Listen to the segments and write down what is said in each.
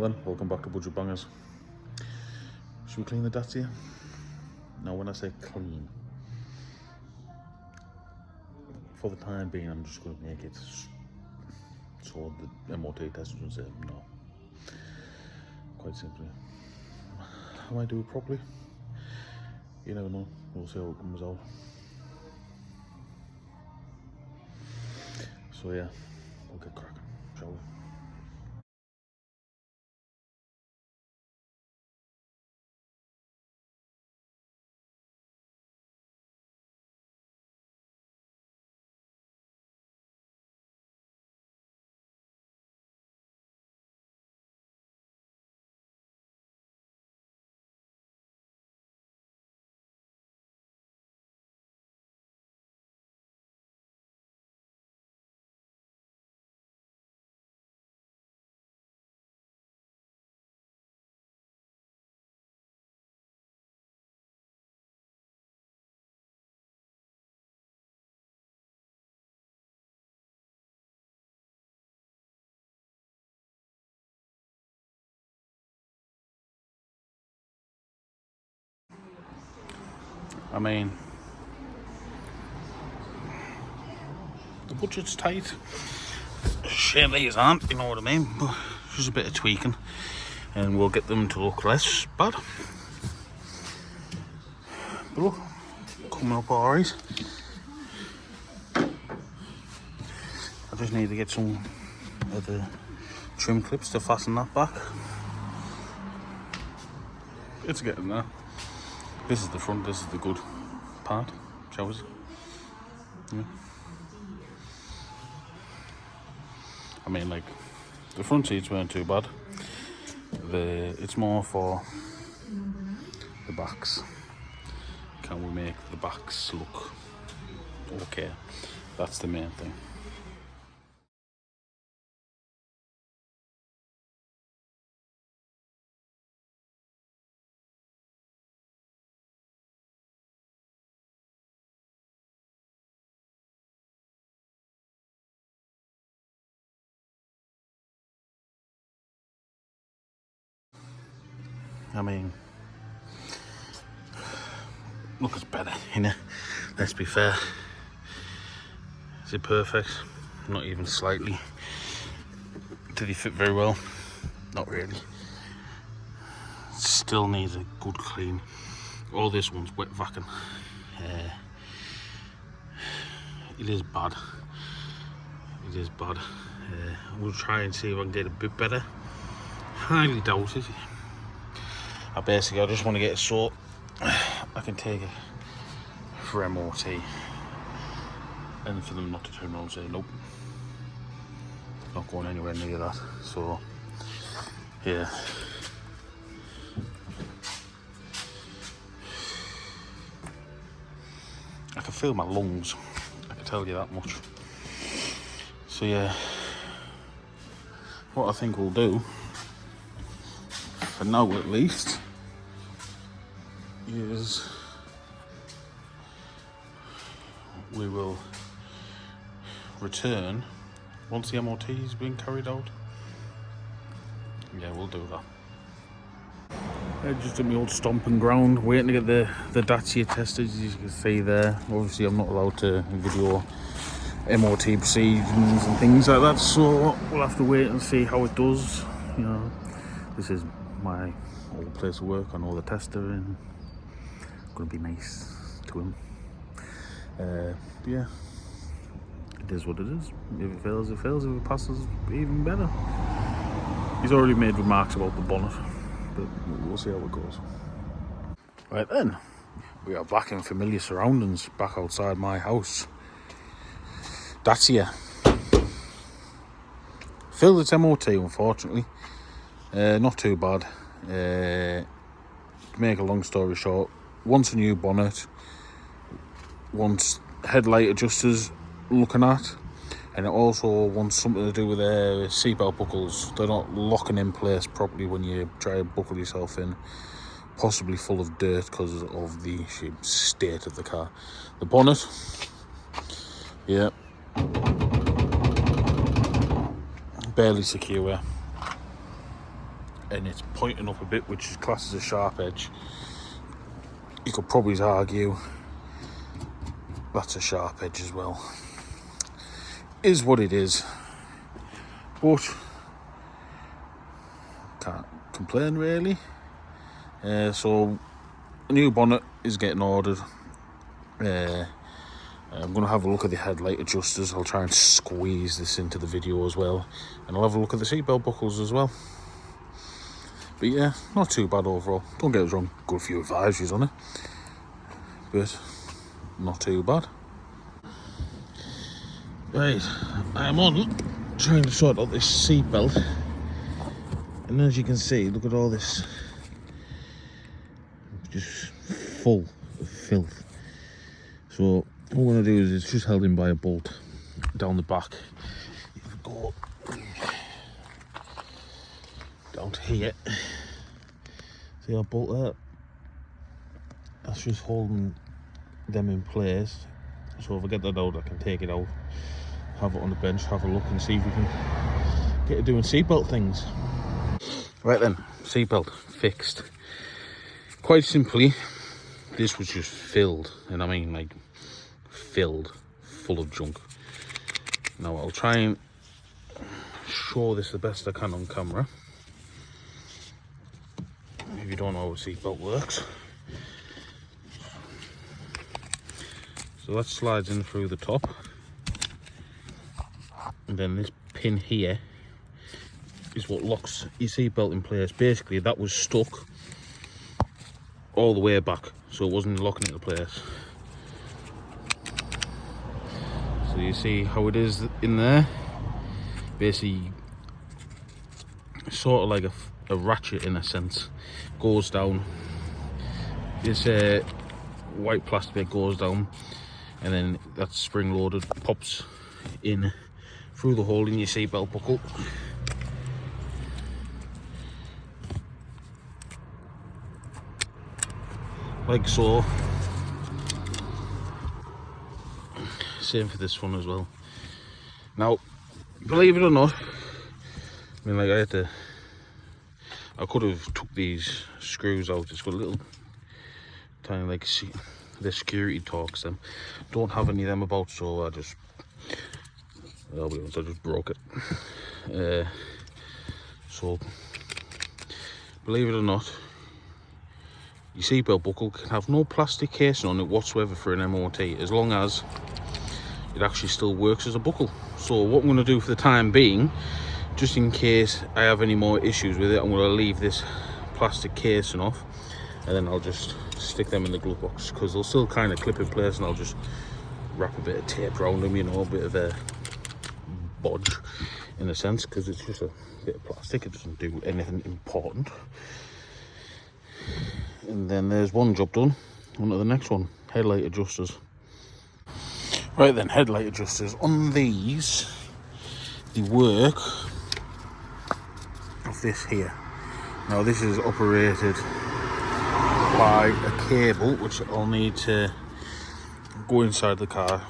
Well then, welcome back to Budget Bangers. Should we clean the Dacia? Now when I say clean, for the time being I'm just going to make it so the MOT testers will say no. Quite simply. I might do it properly. You never know, we'll see how it comes out. So yeah, we'll get cracking, shall we? I mean, the budget's tight. Shame these aren't, you know what I mean? But just a bit of tweaking and we'll get them to look less bad. But look, coming up alright. I just need to get some of the trim clips to fasten that back. It's getting there. This is the front, this is the good part, shall we? Yeah. I mean, like, the front seats weren't too bad. It's more for the backs. Can we make the backs look okay? That's the main thing. I mean, look, it's better, you know. Let's be fair. Is it perfect? Not even slightly. Did he fit very well? Not really. Still needs a good clean. All this one's wet vacuum. It is bad. It is bad. We'll try and see if I can get a bit better. Highly doubt it. I just want to get it so I can take it for MOT and for them not to turn around and say nope, not going anywhere near that. So yeah, I can feel my lungs, I can tell you that much. So yeah, what I think we'll do for now at least is we will return once the MOT has been carried out. Yeah, we'll do that. Just at my old stomping ground, waiting to get the Dacia tested, as you can see there. Obviously I'm not allowed to video MOT proceedings and things like that, so we'll have to wait and see how it does. You know, this is my old place of work. I know the tester and I'm gonna be nice to him. Yeah, it is what it is. If it fails, it fails. If it passes, even better. He's already made remarks about the bonnet, but we'll see how it goes. Right then, we are back in familiar surroundings, back outside my house. Dacia failed its MOT, unfortunately. Not too bad. To make a long story short, wants a new bonnet, wants headlight adjusters looking at, and it also wants something to do with their seatbelt buckles. They're not locking in place properly when you try to buckle yourself in, possibly full of dirt because of the state of the car. The bonnet, yeah, barely secure. and it's pointing up a bit, which is classed as a sharp edge. You could probably argue that's a sharp edge as well. Is what it is, but can't complain really. So a new bonnet is getting ordered. I'm going to have a look at the headlight adjusters. I'll try and squeeze this into the video as well, and I'll have a look at the seatbelt buckles as well. But yeah, not too bad overall. Don't get us wrong, got a few advisories on it, but not too bad. Right, I'm on trying to sort out this seatbelt, and as you can see, look at all this, just full of filth. So what I'm going to do is it's just held in by a bolt down the back. If we go down to here, see that bolt there? That's just holding them in place. So if I get that out, I can take it out, have it on the bench, have a look and see if we can get it doing seatbelt things. Right then, seatbelt fixed. Quite simply, this was just filled, and I mean like filled full of junk. Now I'll try and show this the best I can on camera. If you don't know how a seatbelt works, so that slides in through the top, and then this pin here is what locks your seatbelt in place. Basically that was stuck all the way back, so it wasn't locking into place. So you see how it is in there, basically sort of like a ratchet in a sense, goes down. This white plastic bit goes down, and then that's spring loaded, pops in through the hole in your seatbelt buckle. Like so. Same for this one as well. Now, believe it or not, I mean, like I could have took these screws out. It's got a little tiny, like, the security torques. Them don't have any of them about, so I just, I'll be honest, I just broke it. So, believe it or not, your seatbelt buckle can have no plastic casing on it whatsoever for an MOT, as long as it actually still works as a buckle. So what I'm going to do for the time being, just in case I have any more issues with it, I'm going to leave this plastic casing off, and then I'll just stick them in the glove box, because they'll still kind of clip in place, and I'll just wrap a bit of tape around them, you know, a bit of a bodge in a sense, because it's just a bit of plastic. It doesn't do anything important. And then there's one job done. On to the next one, headlight adjusters. Right then, headlight adjusters. On these, the work of this here. Now this is operated by a cable, which I'll need to go inside the car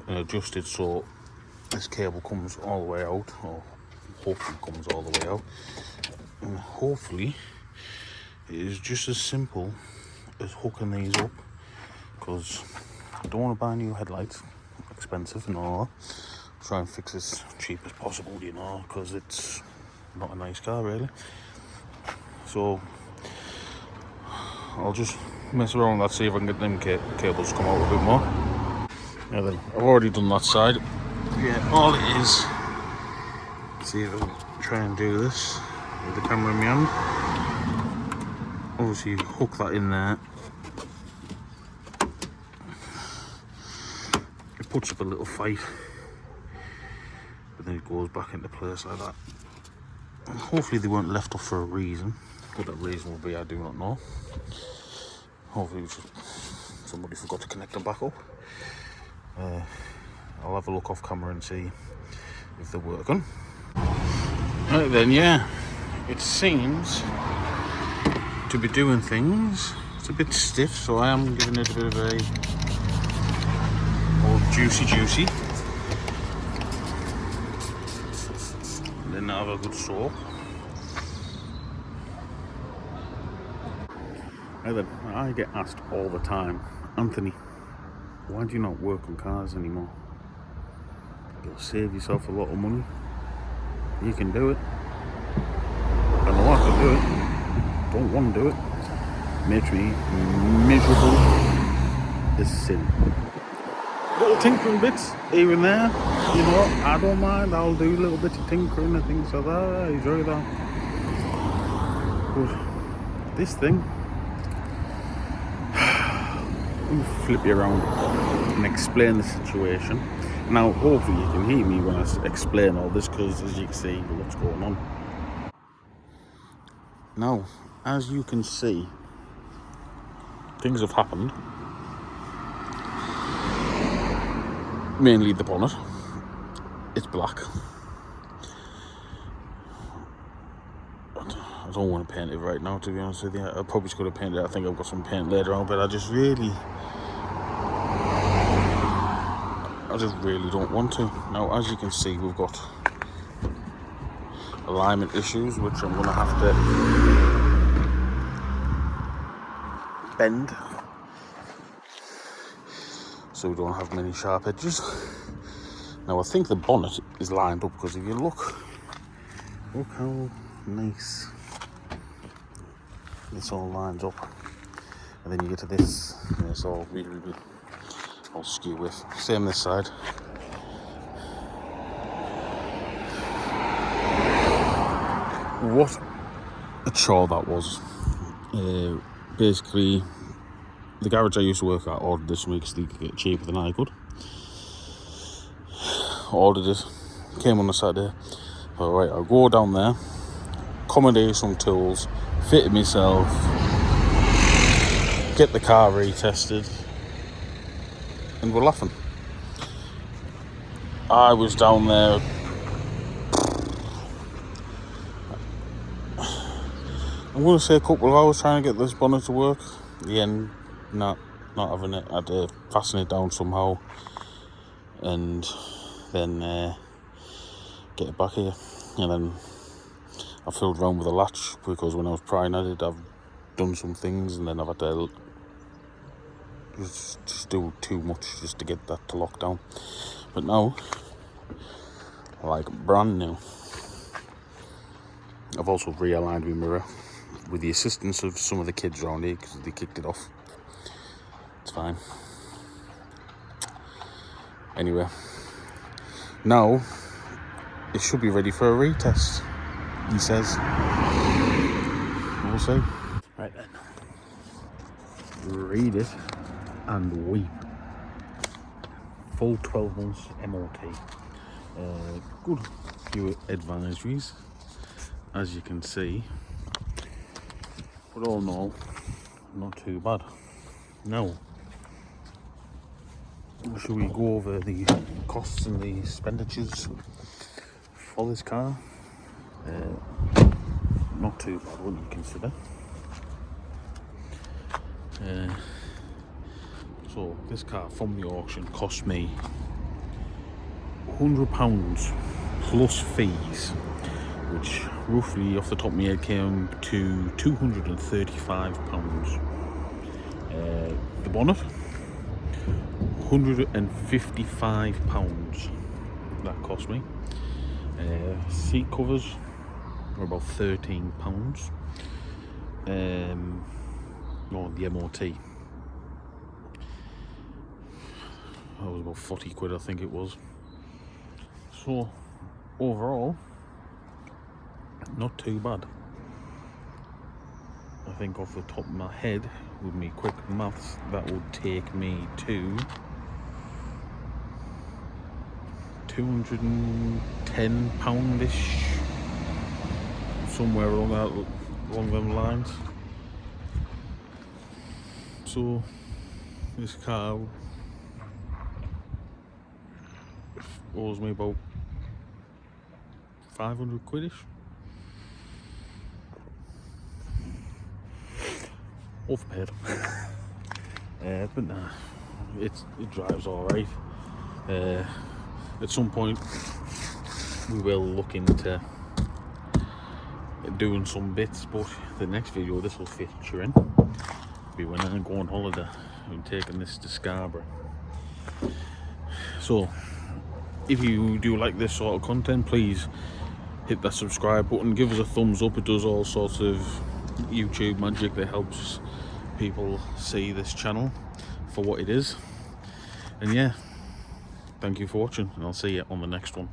and adjust it so this cable comes all the way out, or hopefully comes all the way out. And hopefully it is just as simple as hooking these up, because I don't want to buy new headlights, expensive and all that. Try and fix this cheap as possible, you know, because it's not a nice car really. So I'll just mess around with that, see if I can get them cables to come out a bit more. Now then, I've already done that side. Yeah, all it is, see if I can try and do this with the camera in my hand. Obviously hook that in there. It puts up a little fight, but then it goes back into place like that. And hopefully they weren't left off for a reason. What that reason will be, I do not know. Hopefully somebody forgot to connect them back up. I'll have a look off camera and see if they're working. Right then, yeah, it seems to be doing things. It's a bit stiff, so I am giving it a bit of a old juicy. And then I'll have a good soak. And then I get asked all the time, Anthony, why do you not work on cars anymore? You'll save yourself a lot of money. You can do it. I know I can do it. Don't want to do it. Makes me miserable as sin. Little tinkering bits here and there. You know what? I don't mind. I'll do little bits of tinkering and things like that. I enjoy that. But this thing, let me flip you around and explain the situation. Now, hopefully you can hear me when I explain all this, because as you can see, what's going on. Now, as you can see, things have happened. Mainly the bonnet. It's black. I don't want to paint it right now, to be honest with you. I probably could have painted it. I think I've got some paint later on, but I just really don't want to. Now, as you can see, we've got alignment issues, which I'm going to have to bend so we don't have many sharp edges. Now, I think the bonnet is lined up, because if you look how nice this all lines up, and then you get to this, and it's all really all skew with. Same this side. What a chore that was. Basically, the garage I used to work at ordered this week so they could get it cheaper than I could. Ordered it, came on a Saturday. Alright, I'll go down there, accommodate some tools, fit it myself, get the car retested, and we're laughing. I was down there, I'm going to say a couple of hours trying to get this bonnet to work. In the end, not having it. I had to fasten it down somehow, and then get it back here. And then I filled around with a latch, because when I was prying at it, I've done some things, and then I've had to just do too much just to get that to lock down. But now, like brand new. I've also realigned my mirror with the assistance of some of the kids around here, because they kicked it off. It's fine. Anyway, now it should be ready for a retest, he says. We'll see. Right then. Read it and weep. Full 12 months MOT. Good few advisories, as you can see. But all in all, not too bad. Now, shall we go over the costs and the expenditures for this car? Not too bad, wouldn't you consider? So this car from the auction cost me £100 plus fees, which roughly off the top of my head came to £235. The bonnet, £155 that cost me. Seat covers were about £13. No, the MOT, that was about 40 quid, I think it was. So overall, not too bad. I think off the top of my head, with me quick maths, that would take me to £210-ish, somewhere along them lines. So this car owes me about 500 quid-ish. Overpaid. But nah, it drives alright. At some point we will look into doing some bits, but the next video this will feature in. be when I go on holiday. I'm taking this to Scarborough. So if you do like this sort of content, please hit that subscribe button, give us a thumbs up. It does all sorts of YouTube magic that helps people see this channel for what it is. And yeah, thank you for watching, and I'll see you on the next one.